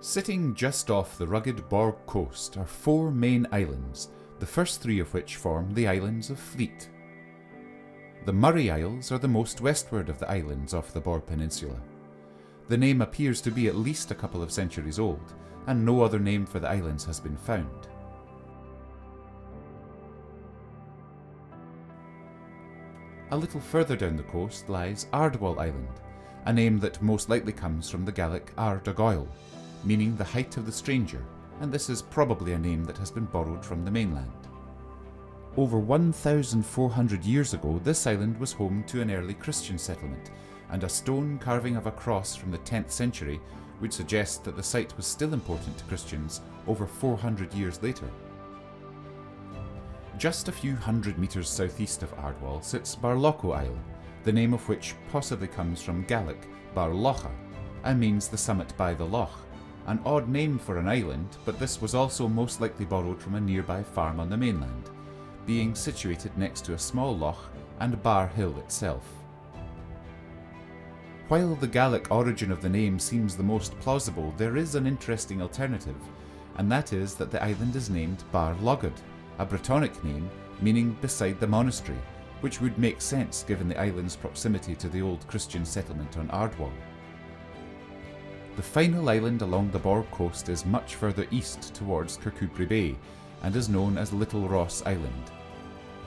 Sitting just off the rugged Borgue coast are four main islands, the first three of which form the Islands of Fleet. The Murray Isles are the most westward of the islands off the Borgue Peninsula. The name appears to be at least a couple of centuries old, and no other name for the islands has been found. A little further down the coast lies Ardwall Island, a name that most likely comes from the Gaelic Ard Goil, meaning the height of the stranger, and this is probably a name that has been borrowed from the mainland. Over 1,400 years ago, this island was home to an early Christian settlement, and a stone carving of a cross from the 10th century would suggest that the site was still important to Christians over 400 years later. Just a few hundred metres southeast of Ardwall sits Barloco Isle, the name of which possibly comes from Gaelic Bar Locha and means the summit by the loch, an odd name for an island, but this was also most likely borrowed from a nearby farm on the mainland, being situated next to a small loch and Bar Hill itself. While the Gaelic origin of the name seems the most plausible, there is an interesting alternative, and that is that the island is named Bar Logod, a Brittonic name meaning beside the monastery, which would make sense given the island's proximity to the old Christian settlement on Ardwall. The final island along the Borgue coast is much further east towards Kirkcudbright Bay and is known as Little Ross Island.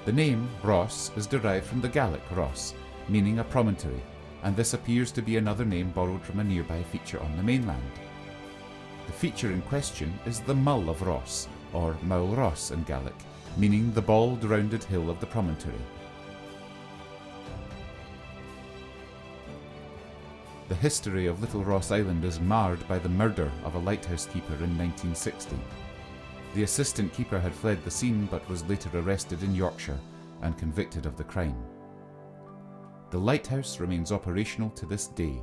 The name Ross is derived from the Gaelic Ross, meaning a promontory, and this appears to be another name borrowed from a nearby feature on the mainland. The feature in question is the Mull of Ross, or Maul Ross in Gaelic, meaning the bald rounded hill of the promontory. The history of Little Ross Island is marred by the murder of a lighthouse keeper in 1960. The assistant keeper had fled the scene but was later arrested in Yorkshire and convicted of the crime. The lighthouse remains operational to this day.